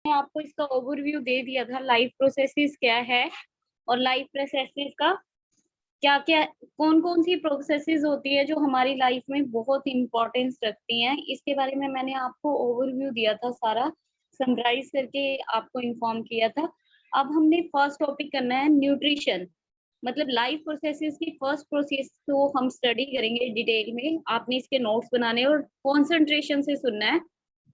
मैंने आपको इसका ओवरव्यू दे दिया था, लाइफ प्रोसेसेस क्या है और लाइफ प्रोसेसेस का क्या क्या, कौन कौन सी प्रोसेसेस होती है जो हमारी लाइफ में बहुत इंपॉर्टेंस रखती हैं, इसके बारे में मैंने आपको ओवरव्यू दिया था, सारा समराइज करके आपको इन्फॉर्म किया था। अब हमने फर्स्ट टॉपिक करना है न्यूट्रिशन, मतलब लाइफ प्रोसेसेस की फर्स्ट प्रोसेस को हम स्टडी करेंगे डिटेल में। आपने इसके नोट्स बनाने और कॉन्सेंट्रेशन से सुनना है।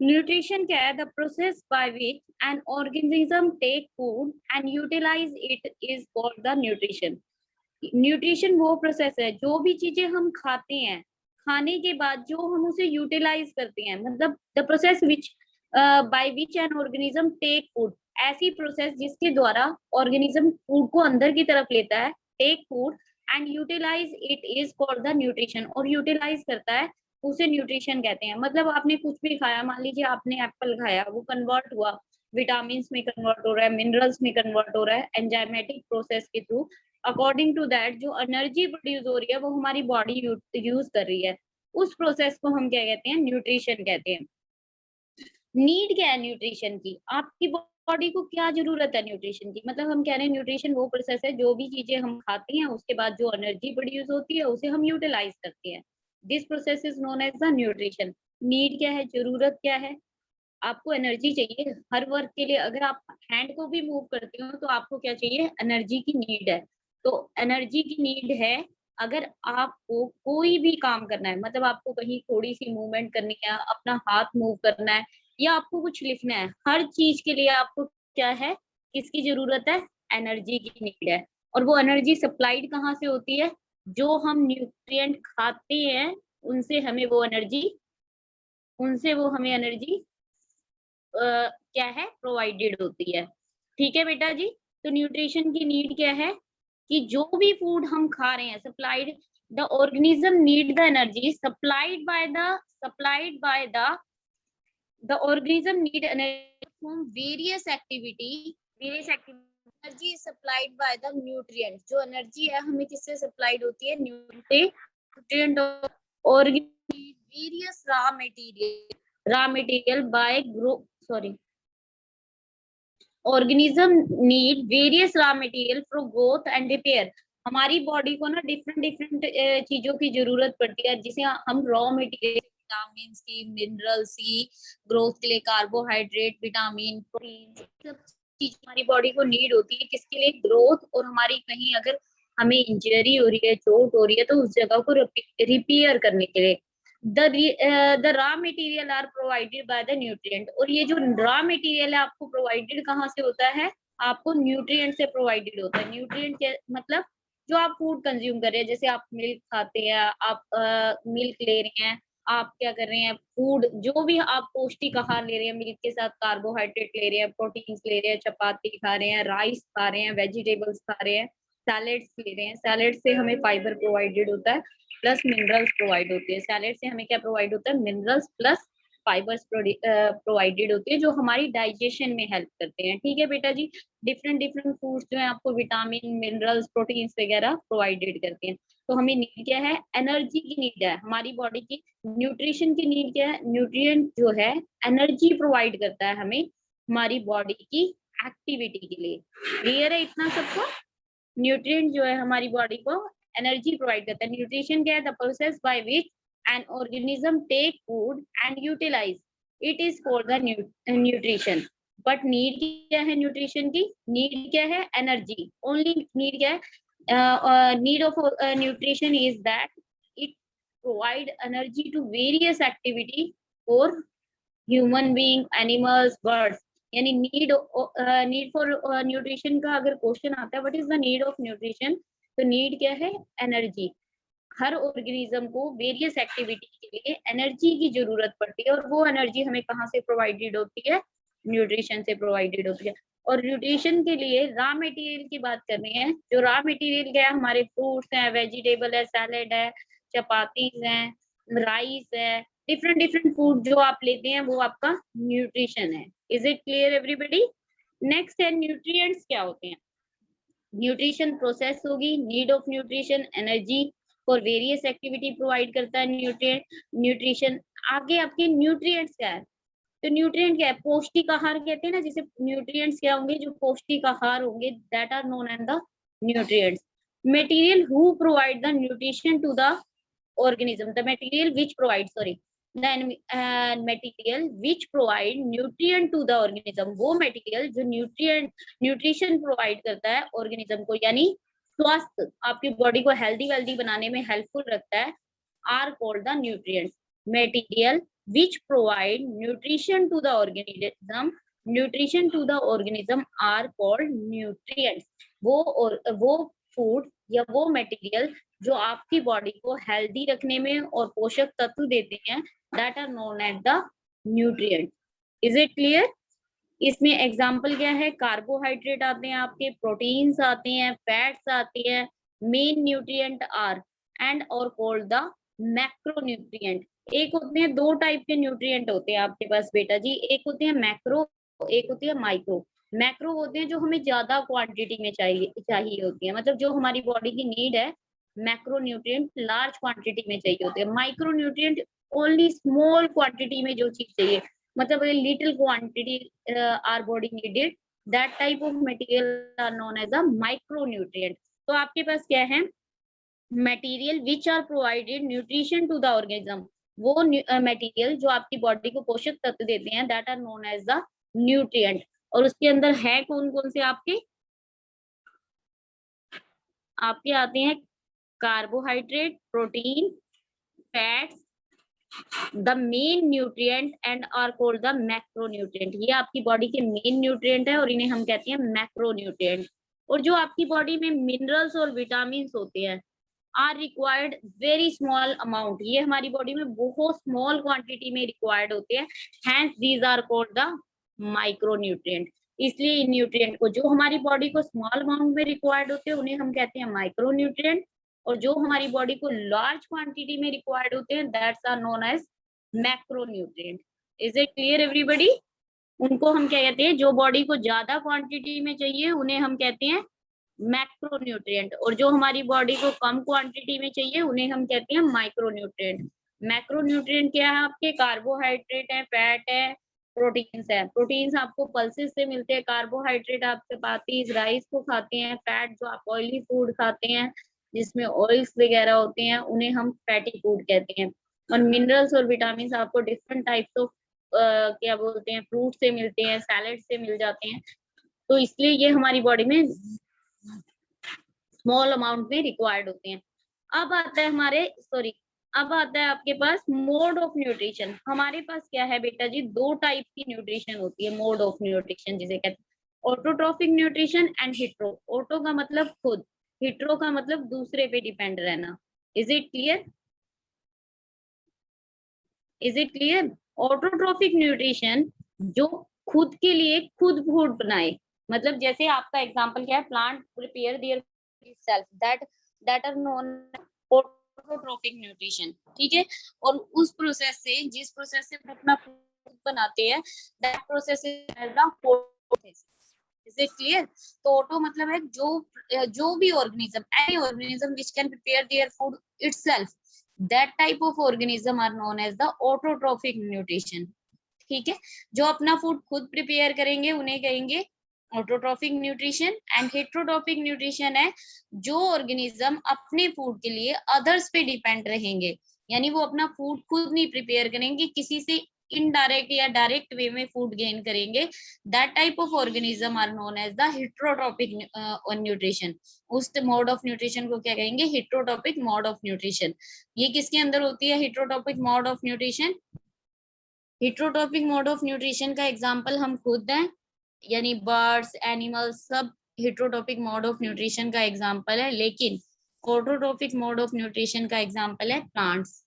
न्यूट्रिशन क्या है? The process by which an organism take food and utilise it is called the nutrition. Nutrition वो प्रोसेस है, जो भी चीजें हम खाते हैं, खाने के बाद जो हम उसे यूटिलाइज करते हैं, मतलब the process which by which an organism take food, ऐसी प्रोसेस जिसके द्वारा ऑर्गेनिज्म फूड को अंदर की तरफ लेता है, take food and utilise it is called the nutrition, और यूटिलाइज करता है उसे न्यूट्रिशन कहते हैं। मतलब आपने कुछ भी खाया, मान लीजिए आपने एप्पल खाया, वो कन्वर्ट हुआ, विटामिन में कन्वर्ट हो रहा है, मिनरल्स में कन्वर्ट हो रहा है एंजाइमेटिक प्रोसेस के थ्रू। अकॉर्डिंग टू दैट जो एनर्जी प्रोड्यूस हो रही है वो हमारी बॉडी यूज कर रही है, उस प्रोसेस को हम क्या कहते हैं? न्यूट्रिशन कहते हैं। नीड क्या है न्यूट्रिशन की? आपकी बॉडी को क्या जरूरत है न्यूट्रिशन की? मतलब हम कह रहे हैं न्यूट्रिशन वो प्रोसेस है, जो भी चीजें हम खाते हैं उसके बाद जो एनर्जी प्रोड्यूस होती है उसे हम यूटिलाइज करते हैं। This process is known as the nutrition. Need क्या है? जरूरत क्या है? आपको एनर्जी चाहिए हर वर्क के लिए। अगर आप हैंड को भी मूव करते हो तो आपको क्या चाहिए? एनर्जी की नीड है। तो एनर्जी की नीड है। अगर आपको कोई भी काम करना है, मतलब आपको कहीं थोड़ी सी मूवमेंट करनी है, अपना हाथ मूव करना है, या आपको कुछ लिखना है, हर चीज के लिए आपको क्या है? किसकी जरूरत है? एनर्जी की नीड है। और वो एनर्जी सप्लाइड कहाँ से होती है? जो हम न्यूट्रिएंट खाते हैं उनसे हमें वो एनर्जी क्या है? प्रोवाइडेड होती है। ठीक है बेटा जी। तो न्यूट्रिशन की नीड क्या है? कि जो भी फूड हम खा रहे हैं, supplied the organism need the energy supplied by the organism need energy from various activity energy is supplied by the nutrient। जो एनर्जी है हमें किससे सप्लाइड होती है? न्यूट्रिएंट। और various raw material by grow sorry organism need various raw material for growth and repair. हमारी body को ना डिफरेंट डिफरेंट चीजों की जरूरत पड़ती है, जिसे हम रॉ मटेरियल, विटामिन की, मिनरल्स की, ग्रोथ के लिए कार्बोहाइड्रेट, विटामिन, प्रोटीन, सब चीज हमारी बॉडी को नीड होती है। किसके लिए? ग्रोथ। और हमारी कहीं अगर हमें इंजरी हो रही है, चोट हो रही है, तो उस जगह को रिपेयर करने के लिए the raw material are provided by the nutrient. और ये जो रॉ मटेरियल है आपको प्रोवाइडेड कहाँ से होता है? आपको न्यूट्रिएंट से प्रोवाइडेड होता है। न्यूट्रिएंट के मतलब जो आप फूड कंज्यूम कर रहे हैं, जैसे आप मिल्क खाते हैं, आप मिल्क ले रहे हैं, आप क्या कर रहे हैं? फूड जो भी आप पौष्टिक आहार ले रहे हैं, मिल्क के साथ कार्बोहाइड्रेट ले रहे हैं, प्रोटीन्स ले रहे हैं, चपाती खा रहे हैं, राइस खा रहे हैं, वेजिटेबल्स खा रहे हैं, सैलेड्स ले रहे हैं। सैलेड से हमें फाइबर प्रोवाइडेड होता है प्लस मिनरल्स प्रोवाइड होते हैं। सैलेड से हमें क्या प्रोवाइड होता है? मिनरल्स प्लस फाइबर्स प्रोवाइडेड होती है, जो हमारी डाइजेशन में हेल्प करते हैं। ठीक है बेटा जी। डिफरेंट डिफरेंट फूड्स जो है आपको विटामिन, मिनरल्स, प्रोटीन्स वगैरह प्रोवाइडेड करते हैं। तो हमें नीड क्या है? एनर्जी की नीड है हमारी बॉडी की। न्यूट्रिशन की नीड क्या है? न्यूट्रिएंट जो है एनर्जी प्रोवाइड करता है हमें हमारी बॉडी की एक्टिविटी के लिए। क्लियर है इतना सबको? न्यूट्रिएंट जो है हमारी बॉडी को एनर्जी प्रोवाइड करता है। न्यूट्रिशन क्या है? The process by which an organism take food and utilise it is called the nutrition. But need क्या है न्यूट्रिशन की? नीड क्या है? एनर्जी। ओनली नीड क्या है? Need of nutrition is that it provide energy to various activity for human being, animals, birds. यानी need for nutrition का अगर क्वेश्चन आता है, what is the need of nutrition, तो नीड क्या है? एनर्जी। हर ऑर्गेनिज्म को वेरियस एक्टिविटी के लिए एनर्जी की जरूरत पड़ती है, और वो एनर्जी हमें कहाँ से प्रोवाइडेड होती है? न्यूट्रिशन से प्रोवाइडेड होती है। और न्यूट्रिशन के लिए रॉ मटेरियल की बात कर रहे हैं। जो रॉ मटेरियल क्या है? हमारे फ्रूट्स हैं, वेजिटेबल है, सैलेड है, चपातीज हैं, राइस है, डिफरेंट डिफरेंट फूड जो आप लेते हैं वो आपका न्यूट्रिशन है। Is it clear everybody? Next है न्यूट्रिएंट्स क्या होते हैं। न्यूट्रिशन प्रोसेस होगी, need of nutrition, energy for various activity provide करता है न्यूट्रिएंट। न्यूट्रिशन आगे आपके न्यूट्रिएंट्स क्या है? तो न्यूट्रिएंट क्या है? पौष्टिक आहार कहते हैं ना, जिसे न्यूट्रिएंट्स क्या होंगे? जो पौष्टिक आहार होंगे, that are known as the nutrients. Material who provide the nutrition to the organism, the material which provides, sorry, the material which provide nutrient to the organism, वो material जो nutrition provide करता है organism को, यानी स्वस्थ आपकी body को healthy wealthy बनाने में हेल्पफुल रखता है, are called the nutrients. Material which provide nutrition to the organism are called nutrients. वो फूड या वो मटेरियल जो आपकी बॉडी को हेल्दी रखने में और पोषक तत्व देते हैं, that are known as the nutrient. Is it clear? इसमें एग्जांपल क्या है? कार्बोहाइड्रेट आते हैं आपके, प्रोटीन्स आते हैं, फैट्स आती है। मेन न्यूट्रिएंट आर एंड और कॉल्ड द मैक्रोन्यूट्रिएंट। एक होते हैं, दो टाइप के न्यूट्रिएंट होते हैं आपके पास बेटा जी, एक होते हैं मैक्रो, एक होती है माइक्रो। मैक्रो होते हैं जो हमें ज्यादा क्वांटिटी में चाहिए होती है, मतलब जो हमारी बॉडी की नीड है, मैक्रो न्यूट्रिएंट लार्ज क्वांटिटी में चाहिए होते हैं। Micro nutrient only small quantity में जो चीज चाहिए, मतलब little quantity are body needed, that type of material are known as a micro nutrient. तो आपके पास क्या है? Material which are provided nutrition to the organism, वो मटेरियल जो आपकी बॉडी को पोषक तत्व देते हैं, that are known as the nutrient. और उसके अंदर है कौन कौन से? आपके आते हैं carbohydrate, protein, fats, the main nutrient and are called the macronutrient. ये आपकी बॉडी के मेन न्यूट्रिएंट है और इन्हें हम कहते हैं मैक्रोन्यूट्रिएंट। और जो आपकी बॉडी में मिनरल्स और विटामिन होते हैं, are required very small amount, ये हमारी बॉडी में बहुत स्मॉल क्वांटिटी में रिक्वायर्ड होते हैं, hence these are called the micronutrient. इसलिए इन न्यूट्रिएंट को, जो हमारी बॉडी को स्मॉल अमाउंट में रिक्वायर्ड होते हैं, उन्हें हम कहते हैं माइक्रोन्यूट्रिएंट, और जो हमारी बॉडी को लार्ज क्वांटिटी में रिक्वायर्ड होते हैं, that's are known as macronutrient. Is it clear everybody? उनको हम क्या कहते हैं? जो बॉडी को ज्यादा क्वांटिटी में चाहिए उन्हें हम कहते हैं मैक्रोन्यूट्रिएंट, और जो हमारी बॉडी को कम क्वांटिटी में चाहिए उन्हें हम कहते हैं माइक्रोन्यूट्रिएंट। मैक्रोन्यूट्रिएंट क्या है? आपके कार्बोहाइड्रेट है, फैट है, प्रोटीन्स है। प्रोटीन्स आपको पल्सेस से मिलते हैं, कार्बोहाइड्रेट आप चपातीज राइस को खाते हैं, फैट जो आप ऑयली फूड खाते हैं जिसमें ऑयल्स वगैरह होते हैं, उन्हें हम फैटी फूड कहते हैं। और मिनरल्स और विटामिन आपको डिफरेंट टाइप्स ऑफ क्या बोलते हैं, फ्रूट से मिलते हैं, सैलेड से मिल जाते हैं। तो इसलिए ये हमारी बॉडी में स्मॉल अमाउंट में रिक्वायर्ड होते हैं। अब आता है अब आता है आपके पास मोड ऑफ न्यूट्रिशन। हमारे पास क्या है बेटा जी? दो टाइप की न्यूट्रिशन होती है, मोड ऑफ न्यूट्रिशन जिसे कहते हैं autotrophic nutrition and hetero. Auto का मतलब खुद, हिट्रो का मतलब दूसरे पे डिपेंड रहना। Is it clear? Is it clear? Autotrophic nutrition जो खुद के लिए खुद फूड बनाए, मतलब जैसे आपका एग्जांपल क्या है? Plant prepare their self, that are known autotrophic nutrition. ठीक है? और उस प्रोसेस से, जिस प्रोसेस से अपना फूड बनाते हैं, that process is the photosynthesis. Is it clear? तो ऑटो मतलब है जो भी organism, any organism which can prepare their food itself, that type of organism are known as the autotrophic nutrition। ठीक है? जो अपना फूड खुद प्रिपेयर करेंगे उन्हें कहेंगे autotrophic nutrition. And heterotrophic nutrition है जो ऑर्गेनिज्म अपने फूड के लिए अदर्स पे डिपेंड रहेंगे, यानी वो अपना फूड खुद नहीं प्रिपेयर करेंगे, किसी से इनडायरेक्ट या डायरेक्ट वे में फूड गेन करेंगे। That type of organism are known as the heterotrophic nutrition. उस मोड ऑफ न्यूट्रिशन को क्या कहेंगे? Heterotrophic mode of nutrition. ये किसके अंदर होती है heterotrophic mode of nutrition? Heterotrophic mode of nutrition का एग्जांपल हम खुद हैं, यानी बर्ड्स, एनिमल्स, सब हेट्रोट्रॉपिक मोड ऑफ न्यूट्रिशन का एग्जांपल है, लेकिन ऑटोट्रॉपिक मोड ऑफ न्यूट्रिशन का एग्जांपल है प्लांट्स।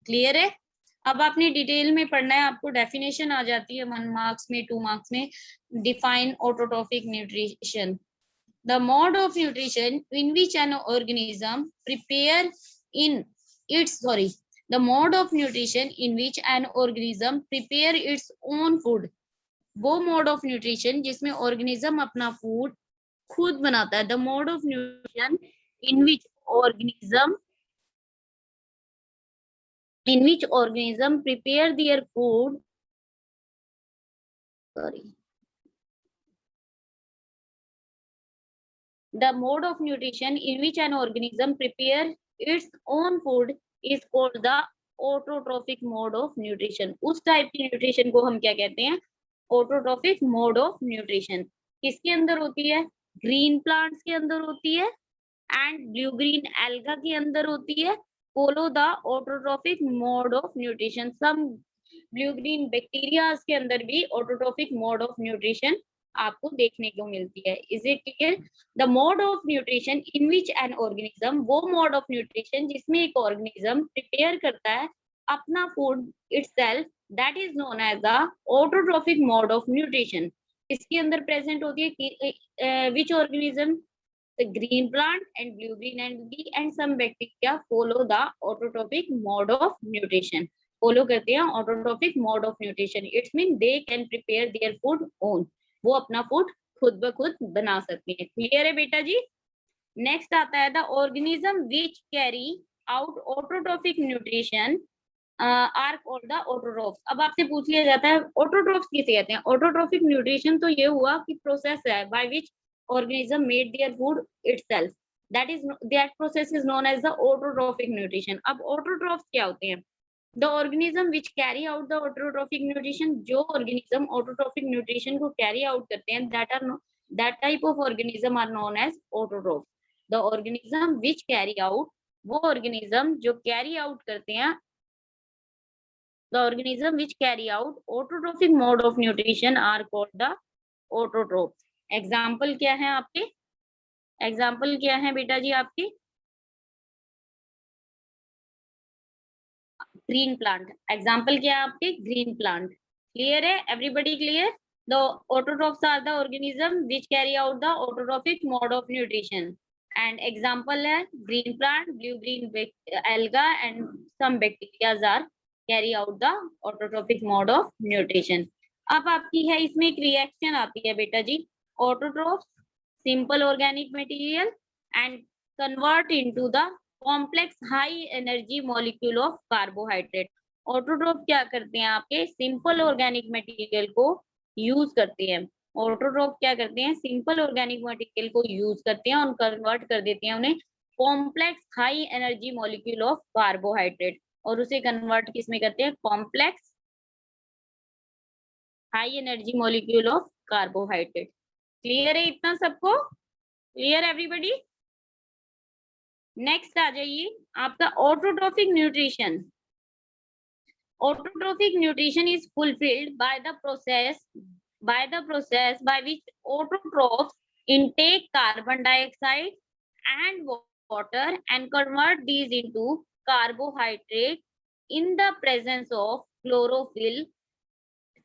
क्लियर है? अब आपने डिटेल में पढ़ना है, आपको डेफिनेशन आ जाती है 1 मार्क्स में, 2 मार्क्स में। Define autotrophic nutrition, the mode of nutrition in which an organism prepare in its the mode of nutrition in which an organism prepare its own food। वो मोड ऑफ न्यूट्रिशन जिसमें organism अपना food खुद बनाता है। The mode of nutrition in which organism prepare their food sorry. The mode of nutrition in which an organism prepares its own food is called the autotrophic mode of nutrition. उस type की nutrition को हम क्या कहते हैं? Autotrophic mode of nutrition. किसके अंदर होती है? ग्रीन प्लांट्स के अंदर होती है एंड ब्लू ग्रीन एल्गा के अंदर होती है. Follow the autotrophic mode of nutrition. Some blue green bacterias के अंदर भी ऑटोट्रोफिक मोड ऑफ न्यूट्रिशन आपको देखने को मिलती है. Is it clear? The mode of nutrition in which an organism, वो मोड ऑफ न्यूट्रिशन जिसमें एक ऑर्गेनिज्म प्रिपेयर करता है अपना food itself, that is known as the autotrophic mode of nutrition. इसके अंदर प्रेजेंट होती है which organism? The green plant and blue green algae and some bacteria follow the autotrophic mode of nutrition. Follow करते हैं autotrophic mode of nutrition. It means they can prepare their food own. वो अपना food खुद ब खुद बना सकते हैं. क्लियर है बेटा जी? नेक्स्ट आता है the organism which carry out autotrophic nutrition are called the autotrophs. अब आपसे पूछ लिया जाता है autotrophs किसे कहते हैं? Autotrophic nutrition तो ये हुआ कि प्रोसेस है by which organism made their food itself. That process is known as the autotrophic nutrition. अब autotrophs क्या होते हैं? The organism which carry out the autotrophic nutrition, जो organism autotrophic nutrition को carry out करते हैं, that type of organism are known as autotrophs. The organism which carry out, वो organism जो carry out करते हैं, the organism which carry out autotrophic mode of nutrition are called the autotrophs. Example क्या है आपके? Example क्या है बेटा जी आपके? Green plant. एग्जाम्पल क्या है आपके? Green plant. क्लियर है? Everybody clear? The autotrophs are the organism which carry out the autotrophic mode of nutrition. And example है green plant, blue green alga and some bacterias are carry out the autotrophic mode of nutrition. अब आपकी है इसमें एक reaction आती है बेटा जी. Autotrophs, simple organic material and convert into the complex high energy molecule of carbohydrate. Autotroph क्या करते हैं? आपके simple organic material को use करते हैं. Autotroph क्या करते हैं? Simple organic material को use करते हैं और convert कर देते हैं उन्हें complex high energy molecule of carbohydrate. और उसे convert किस में करते हैं? Complex high energy molecule of carbohydrate. Clear है इतना सबको? Clear everybody? नेक्स्ट आ जाइए आपका autotrophic nutrition. Autotrophic nutrition is fulfilled by the process by which autotrophs intake carbon dioxide and water and convert these into carbohydrate in the presence of chlorophyll.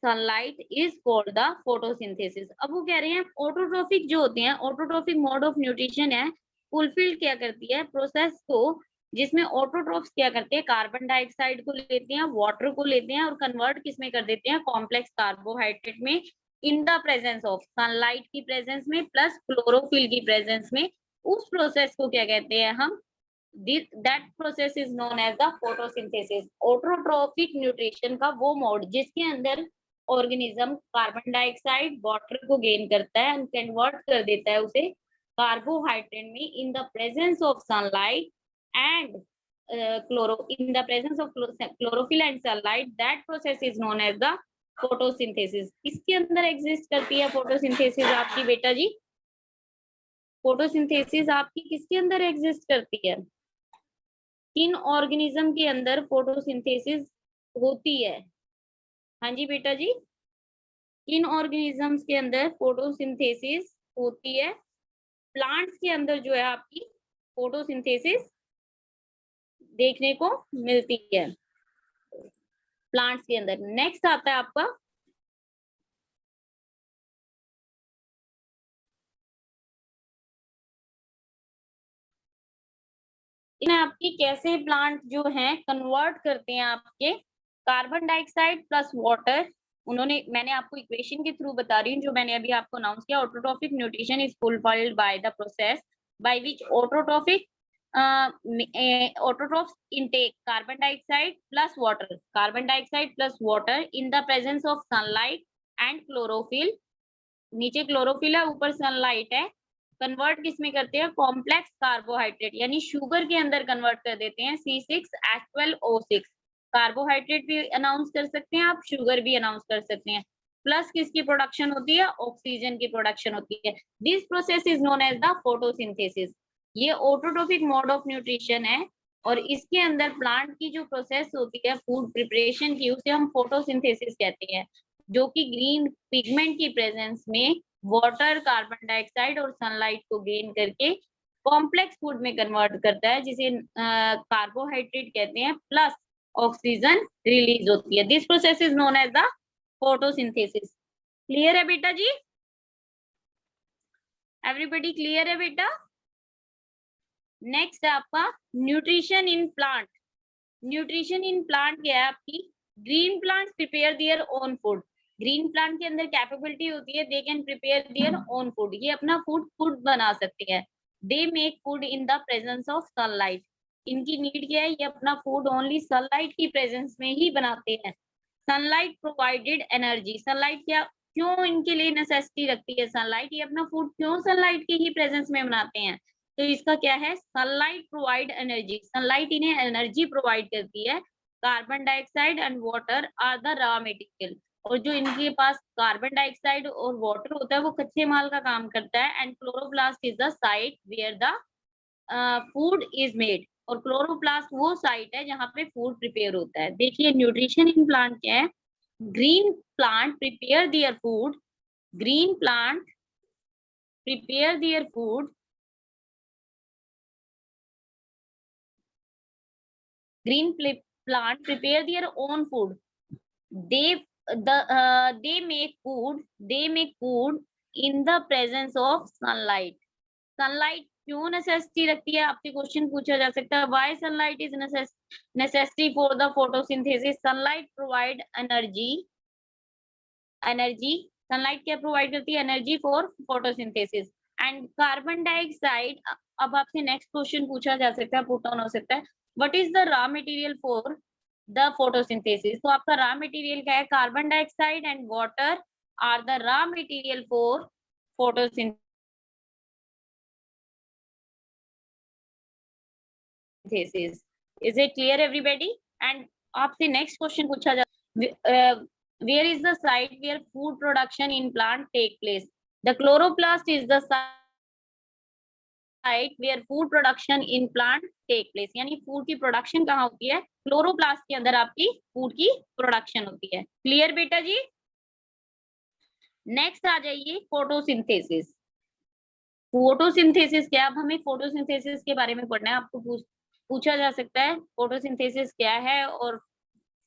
Sunlight is called the photosynthesis. अब वो कह रहे हैं autotrophic जो होते हैं, autotrophic mode of nutrition है, fulfil क्या करती है? प्रोसेस को, जिसमें ऑटोट्रोफ्स क्या करते हैं? कार्बन डाइऑक्साइड को लेते हैं, वाटर को लेते हैं और कन्वर्ट किस में कर देते हैं? कॉम्प्लेक्स कार्बोहाइड्रेट में, इन द प्रेजेंस ऑफ सनलाइट की प्रेजेंस में प्लस क्लोरोफिल की प्रेजेंस में. उस प्रोसेस को क्या कहते हैं हम? That process is known as the photosynthesis. Autotrophic nutrition का वो मोड जिसके अंदर ऑर्गेनिज्म कार्बन डाइऑक्साइड वाटर को गेन करता है एंड कन्वर्ट कर देता है उसे कार्बोहाइड्रेट में इन the presence of sunlight and in the presence of chlorophyll and sunlight. That process is known as the photosynthesis. किसके अंदर एग्जिस्ट करती है फोटोसिंथेसिस आपकी बेटा जी? फोटोसिंथेसिस आपकी किसके अंदर एग्जिस्ट करती है? किन ऑर्गेनिज्म के अंदर फोटोसिंथेसिस होती है? हाँ जी बेटा जी, किन ऑर्गेनिजम्स के अंदर फोटोसिंथेसिस होती है? प्लांट्स के अंदर जो है आपकी फोटोसिंथेसिस देखने को मिलती है, प्लांट्स के अंदर. नेक्स्ट आता है आपका इन्हें आपकी कैसे प्लांट जो हैं कन्वर्ट करते हैं आपके कार्बन डाइऑक्साइड प्लस वाटर. मैंने आपको इक्वेशन के थ्रू बता रही हूँ जो मैंने अभी आपको अनाउंस किया. Autotrophic nutrition is fulfilled by the process by which autotrophs intake carbon dioxide plus water in the presence of sunlight and chlorophyll, नीचे क्लोरोफिल है, ऊपर सनलाइट है, कन्वर्ट किस में करते हैं, कॉम्प्लेक्स कार्बोहाइड्रेट यानी शुगर के अंदर कन्वर्ट कर देते हैं, C6H12O6। कार्बोहाइड्रेट भी अनाउंस कर सकते हैं आप, शुगर भी अनाउंस कर सकते हैं। प्लस किसकी प्रोडक्शन होती है, ऑक्सीजन की प्रोडक्शन होती है। This process is known as the photosynthesis. ये ऑटोट्रोपिक मोड ऑफ न्यूट्रिशन है और इसके अंदर प्लांट की जो प्रोसेस होती है फूड प्रिपरेशन की, उसे हम फोटोसिंथेसिस कहते हैं, जो कि ग्रीन पिगमेंट की प्रेजेंस में वाटर, कार्बन डाइऑक्साइड और सनलाइट को गेन करके कॉम्प्लेक्स फूड में कन्वर्ट करता है, जिसे कार्बोहाइड्रेट कहते हैं, प्लस ऑक्सीजन रिलीज होती है। This process is known as the photosynthesis. Clear है बेटा जी? एवरीबॉडी क्लियर है बेटा? नेक्स्ट है आपका nutrition in plant. Nutrition in plant क्या है आपकी, green plants prepare their own food. Green plant के अंदर कैपेबिलिटी होती है, they can prepare their own food, ये अपना फूड खुद बना सकते हैं। They make food in the presence of sunlight. इनकी नीड क्या है, ये अपना फूड ओनली सनलाइट की प्रेजेंस में ही बनाते हैं। सनलाइट प्रोवाइडेड एनर्जी, सनलाइट क्या, क्यों इनके लिए नेसेसिटी रखती है सनलाइट, ये अपना फूड क्यों सनलाइट की ही प्रेजेंस में बनाते हैं, तो इसका क्या है, सनलाइट प्रोवाइड एनर्जी, सनलाइट इन्हें एनर्जी प्रोवाइड करती है। Carbon dioxide and water are the raw material, और जो इनके पास कार्बन डाइऑक्साइड और वाटर होता है वो कच्चे माल का काम करता है। And chloroplast is the site where the food is made, और क्लोरोप्लास्ट वो साइट है जहाँ पे फूड प्रिपेयर होता है। देखिए न्यूट्रिशन इन प्लांट क्या है, green plant prepare their food, green plant prepare their food, green plant prepare their own food, they make food in the presence of sunlight। Sunlight क्यों necessity रखती है, आपसे question पूछा जा सकता है, why sunlight is necessity for the photosynthesis. Sunlight provide energy, energy sunlight क्या provide करती है, energy for photosynthesis. And carbon dioxide, अब आपसे नेक्स्ट क्वेश्चन पूछा जा सकता है, पुट ऑन हो सकता है, what is the raw material for the photosynthesis. तो आपका रॉ मटेरियल क्या है, carbon dioxide and water are the raw material for photosynthesis. Is it clear everybody? And आपसे नेक्स्ट क्वेश्चन पूछा जा, where is the site where food production in plant take place? The chloroplast is the site where food production in plant take place, यानी food की production कहाँ होती है, chloroplast के अंदर आपकी फूड की प्रोडक्शन होती है। क्लियर बेटा जी? नेक्स्ट आ जाइए फोटोसिंथेसिस। फोटोसिंथेसिस क्या, अब हमें फोटोसिंथेसिस के बारे में पढ़ना है। आपको पूछा जा सकता है फोटोसिंथेसिस क्या है, और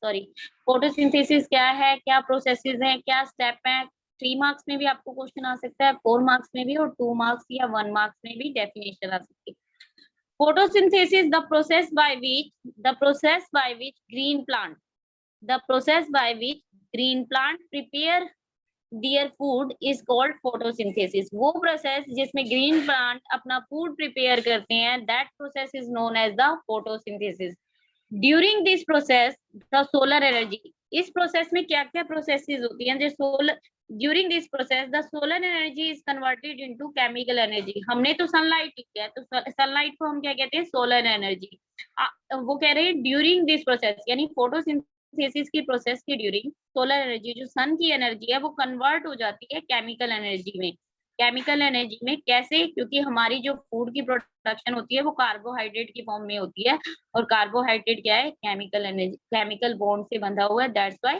सॉरी फोटोसिंथेसिस क्या है, क्या प्रोसेसेस हैं, क्या स्टेप हैं। 3 मार्क्स में भी आपको क्वेश्चन आ सकता है, 4 मार्क्स में भी, और 2 मार्क्स या 1 मार्क्स में भी डेफिनेशन आ सकती है। Photosynthesis the process by which green plant prepare their food is called photosynthesis. वो प्रोसेस जिसमें ग्रीन प्लांट अपना फूड प्रिपेयर करते हैं, that process is known as the photosynthesis. During this process the solar energy, इस process में क्या क्या processes होती हैं, जो solar, during this process the solar energy is converted into chemical energy. हमने तो सनलाइट लिखा है, तो सनलाइट को हम क्या कहते हैं, सोलर एनर्जी। वो कह रहे हैं ड्यूरिंग दिस प्रोसेस, यानी फोटोसिंथेसिस की प्रोसेस के ड्यूरिंग सोलर एनर्जी, जो सन की एनर्जी है, वो कन्वर्ट हो जाती है केमिकल एनर्जी में। केमिकल एनर्जी में कैसे, क्योंकि हमारी जो फूड की प्रोडक्शन होती है वो कार्बोहाइड्रेट की फॉर्म में होती है, और कार्बोहाइड्रेट क्या है, केमिकल एनर्जी, केमिकल बॉन्ड से बंधा हुआ है। दैट्स व्हाई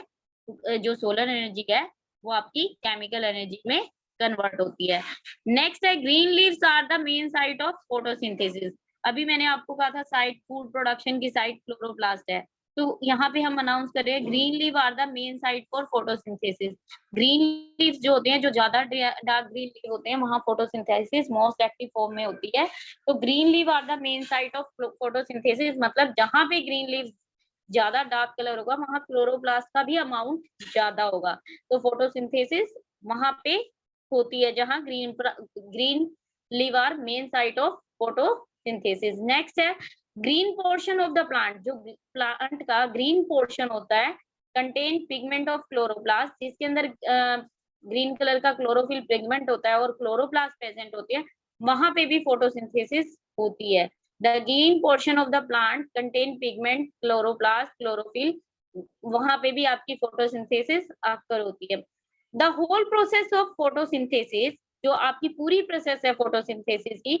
जो सोलर एनर्जी है वो आपकी केमिकल एनर्जी में कन्वर्ट होती है। नेक्स्ट है green leaves are the main site of photosynthesis. अभी मैंने आपको कहा था साइट, फूड प्रोडक्शन की साइट क्लोरोप्लास्ट है, तो यहाँ पे हम अनाउंस कर रहे हैं green leave are the main site for photosynthesis. Green leaves जो होते हैं, जो ज्यादा डार्क ग्रीन लीव होते हैं, वहां फोटोसिंथेसिस मोस्ट एक्टिव फॉर्म में होती है। तो green leave are the main site of photosynthesis, मतलब जहां पे ग्रीन लीव ज्यादा डार्क कलर होगा वहां क्लोरोप्लास्ट का भी अमाउंट ज्यादा होगा, तो फोटोसिंथेसिस वहां पे होती है जहां green leave are main site of photosynthesis. Next है green portion of the plant, जो प्लांट का ग्रीन पोर्शन होता है, कंटेन पिगमेंट ऑफ क्लोरोप्लास्ट, जिसके अंदर ग्रीन कलर का क्लोरोफिल पिगमेंट होता है और क्लोरोप्लास्ट प्रेजेंट होते हैं, वहां पे भी फोटोसिंथेसिस होती है। The green portion of the plant contain pigment, chloroplast, chlorophyll, वहां पे भी आपकी फोटोसिंथेसिस आकर होती है। The whole process of photosynthesis, जो आपकी पूरी प्रोसेस है फोटोसिंथेसिस की,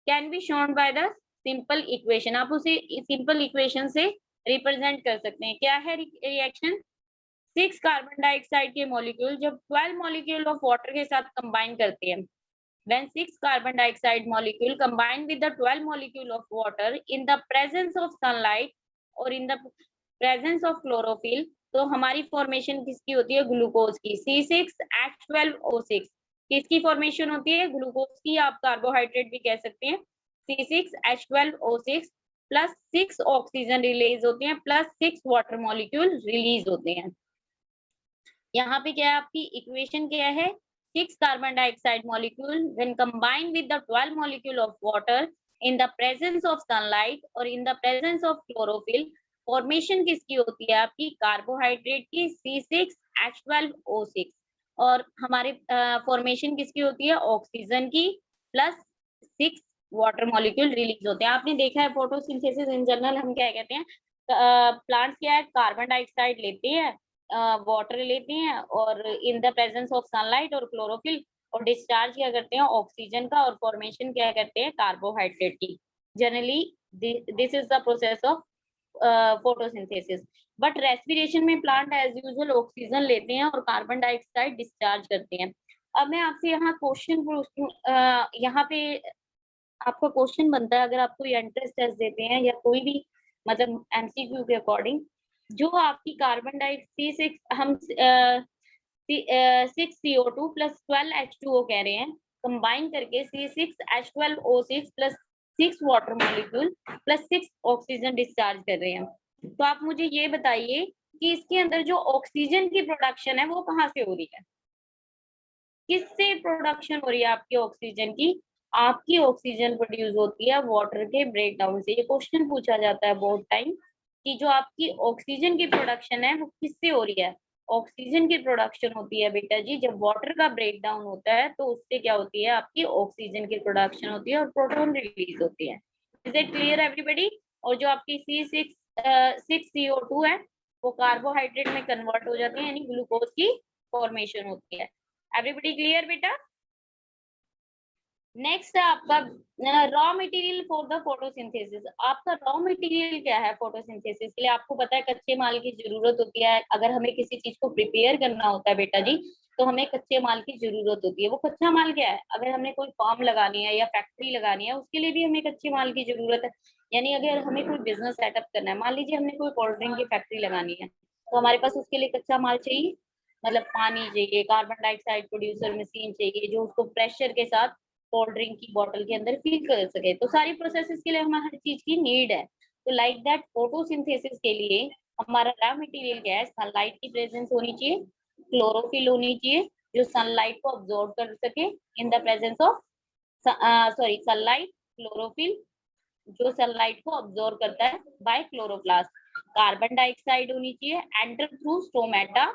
can be shown by the simple equation. आप उसे सिंपल इक्वेशन से रिप्रेजेंट कर सकते हैं। क्या है रिएक्शन? 6 कार्बन डाइऑक्साइड के मॉलिक्यूल जब 12 मॉलिक्यूल ऑफ वाटर के साथ कंबाइन करते हैं, when 6 carbon dioxide molecule combine with the 12 molecule of water in the presence of sunlight और in the presence of chlorophyll, तो हमारी फॉर्मेशन किसकी होती है? ग्लूकोज की। C6H12O6 किसकी फॉर्मेशन होती है? ग्लूकोज की। आप कार्बोहाइड्रेट भी कह सकते हैं। C6H12O6 प्लस 6 ऑक्सीजन रिलीज होते हैं, प्लस 6 वाटर मॉलिक्यूल रिलीज होते हैं। यहाँ पे क्या है आपकी इक्वेशन क्या है? 6 carbon dioxide molecule when combined with the 12 molecule of water in the presence of sunlight और in the presence of chlorophyll, formation किसकी होती है आपकी? कार्बोहाइड्रेट की, C6H12O6। और हमारे फॉर्मेशन किसकी होती है? ऑक्सीजन की, प्लस 6 वाटर मॉलिक्यूल रिलीज होते हैं। आपने देखा है फोटोसिंथेसिस इन जनरल हम क्या कहते हैं? प्लांट्स क्या है? कार्बन डाइऑक्साइड लेते हैं, वाटर लेते हैं और इन द प्रेजेंस ऑफ सनलाइट और क्लोरोफिल, और डिस्चार्ज क्या करते हैं? ऑक्सीजन का, और फॉर्मेशन क्या करते हैं? कार्बोहाइड्रेट की। Generally this is the process of photosynthesis. But respiration में प्लांट एज यूजुअल ऑक्सीजन लेते हैं और कार्बन डाइऑक्साइड डिस्चार्ज करते हैं। अब मैं आपसे यहाँ क्वेश्चन पूछूं, यहाँ पे आपका क्वेश्चन बनता है, अगर आपको ये एंट्रेंस टेस्ट देते हैं या कोई भी मतलब एमसीक्यू के अकॉर्डिंग, जो आपकी कार्बन डाइऑक्साइड हम 6CO2 प्लस 12H2O कह रहे हैं, कंबाइन करके C6H12O6 plus 6 water molecule plus 6 oxygen discharge कर रहे हैं। तो आप मुझे ये बताइए कि इसके अंदर जो ऑक्सीजन की प्रोडक्शन है वो कहाँ से हो रही है? किससे प्रोडक्शन हो रही है आपकी ऑक्सीजन की? आपकी ऑक्सीजन प्रोड्यूस होती है वाटर के ब्रेकडाउन से। ये क्वेश्चन पूछा जाता है बहुत टाइम कि जो आपकी ऑक्सीजन की प्रोडक्शन है वो किससे हो रही है? ऑक्सीजन की प्रोडक्शन होती है बेटा जी जब वाटर का ब्रेकडाउन होता है, तो उससे क्या होती है? आपकी ऑक्सीजन की प्रोडक्शन होती है और प्रोटॉन रिलीज होती है। Is it clear everybody? और जो आपकी C6CO2 है वो कार्बोहाइड्रेट में कन्वर्ट हो जाती है, यानी ग्लूकोज की फॉर्मेशन होती है। एवरीबॉडी क्लियर बेटा? नेक्स्ट है आपका raw material for the photosynthesis. आपका रॉ मटेरियल क्या है फोटोसिंथेसिस के लिए? आपको पता है कच्चे माल की जरूरत होती है। अगर हमें किसी चीज को प्रिपेयर करना होता है बेटा जी, तो हमें कच्चे माल की जरूरत होती है। वो कच्चा माल क्या है? अगर हमने कोई फार्म लगानी है या फैक्ट्री लगानी है, उसके लिए भी हमें कच्चे माल की जरूरत है। यानी अगर हमें कोई बिजनेस सेटअप करना है, मान लीजिए हमने कोई कोल्ड ड्रिंक की फैक्ट्री लगानी है, तो हमारे पास उसके लिए कच्चा माल चाहिए, मतलब पानी चाहिए, कार्बन डाइऑक्साइड प्रोड्यूसर मशीन चाहिए जो उसको प्रेशर के साथ कोल्ड ड्रिंक की बोतल के अंदर फिल कर सके। तो सारी प्रोसेसेस के लिए हमें हर चीज की नीड है। तो लाइक दैट फोटोसिंथेसिस के लिए हमारा रॉ मटेरियल क्या है? सनलाइट की प्रेजेंस होनी चाहिए, क्लोरोफिल होनी चाहिए जो सनलाइट को अब्सॉर्ब कर सके in the presence of sunlight, chlorophyll जो सनलाइट को अब्सॉर्ब करता है बाय क्लोरोप्लास्ट। कार्बन डाइऑक्साइड होनी चाहिए, enter through stomata,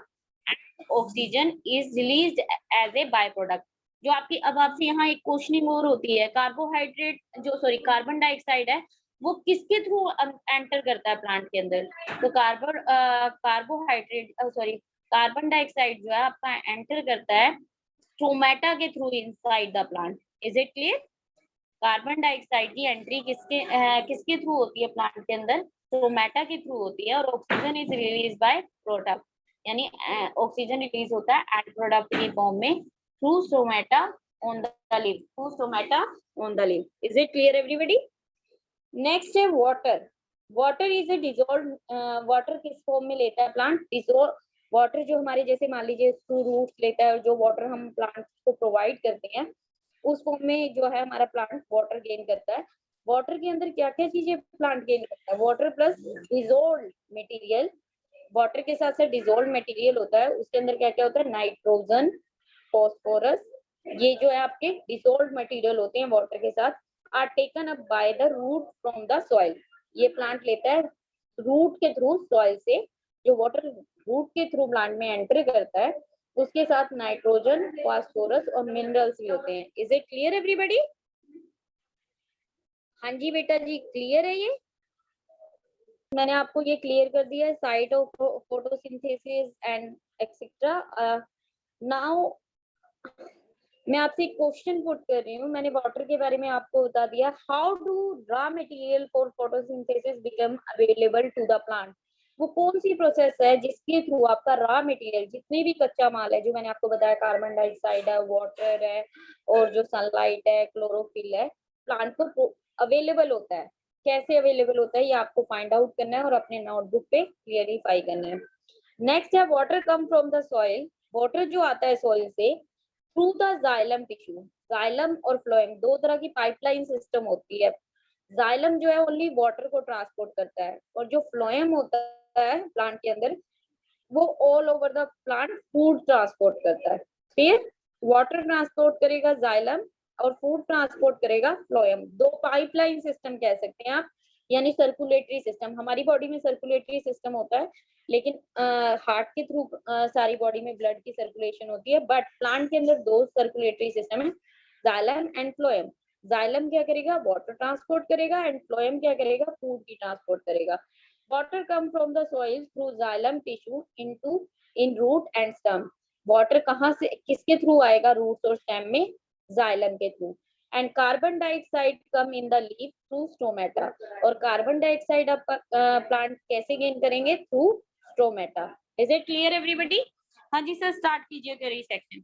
oxygen is released as a by product. जो आपकी अब आपसे यहाँ एक क्वेश्चनिंग और होती है, कार्बोहाइड्रेट जो सॉरी कार्बन डाइऑक्साइड है वो किसके थ्रू एंटर करता है प्लांट के अंदर? तो कार्बोहाइड्रेट सॉरी कार्बन डाइऑक्साइड जो है आपका एंटर करता है स्टोमेटा के through inside the plant. Is it clear? Carbon dioxide की एंट्री किसके थ्रू होती है प्लांट के अंदर? स्टोमेटा के थ्रू होती है, और oxygen is release by product, यानी ऑक्सीजन रिलीज होता है एंड प्रोडक्ट की फॉर्म में through stomata on the leaf, through stomata on the leaf. Is it clear everybody? Next है water. Water is a dissolve, water किस form में लेता है प्लांट? डिजोल्व वाटर जो हमारे जैसे मान लीजिए थ्रू रूट्स लेता है, जो वाटर हम प्लांट को प्रोवाइड करते हैं उस फॉर्म में जो है हमारा प्लांट वाटर गेन करता है। वाटर के अंदर क्या क्या चीजें प्लांट गेन करता है? Water plus dissolve material, water के साथ साथ डिजोल्व मटेरियल होता है, उसके अंदर क्या क्या होता है? नाइट्रोजन, फॉस्फोरस, ये जो है आपके डिसॉल्व्ड मटेरियल होते हैं वाटर के साथ, are taken up by the root from the soil. ये प्लांट लेता है रूट के थ्रू सॉइल से जो वाटर रूट के थ्रू प्लांट में एंटर करता है, उसके साथ नाइट्रोजन, फास्फोरस और मिनरल्स भी होते हैं। Is it clear everybody? हाँ जी बेटा जी, क्लियर है ये? मैंने आपको ये क्लियर कर दिया है, site of photosynthesis and etcetera. Now मैं आपसे एक क्वेश्चन पुट कर रही हूँ। मैंने वाटर के बारे में आपको बता दिया। How do raw material for photosynthesis become available to the plant? वो कौन सी प्रोसेस है जिसके थ्रू आपका रॉ मटेरियल, जितने भी कच्चा माल है जो मैंने आपको बताया, कार्बन डाइऑक्साइड है, वाटर है और जो सनलाइट है, क्लोरोफिल है, प्लांट को अवेलेबल होता है। कैसे अवेलेबल होता है ये आपको फाइंड आउट करना है और अपने नोटबुक पे क्लियरिफाई करना है। नेक्स्ट है water come from the soil. Water जो आता है सॉइल से through the xylem tissue. Xylem और फ्लोएम दो तरह की पाइपलाइन सिस्टम होती है। जाइलम जो है ओनली वाटर को ट्रांसपोर्ट करता है और जो फ्लोएम होता है प्लांट के अंदर वो all over the plant food transport करता है। फिर वाटर ट्रांसपोर्ट करेगा जाइलम और फूड ट्रांसपोर्ट करेगा फ्लोएम। दो पाइपलाइन सिस्टम कह सकते हैं आप, यानी सर्कुलेटरी सिस्टम। हमारी बॉडी में सर्कुलेटरी सिस्टम होता है, लेकिन हार्ट के थ्रू सारी बॉडी में ब्लड की सर्कुलेशन होती है, बट प्लांट के अंदर दो सर्कुलेटरी सिस्टम है, जाइलम एंड फ्लोएम। जाइलम क्या करेगा? वाटर ट्रांसपोर्ट करेगा एंड फ्लोएम क्या करेगा? फूड की ट्रांसपोर्ट करेगा। Water come from the soil through xylem tissue into in root and stem. Water कहाँ से किसके थ्रू आएगा? रूट और स्टेम में जाइलम के through. And carbon dioxide come in the leaf through stomata. और कार्बन डाइऑक्साइड आप प्लांट कैसे गेन करेंगे? Through stomata. Is it clear everybody? हाँ जी सर, स्टार्ट कीजिए क्वेरी सेक्शन।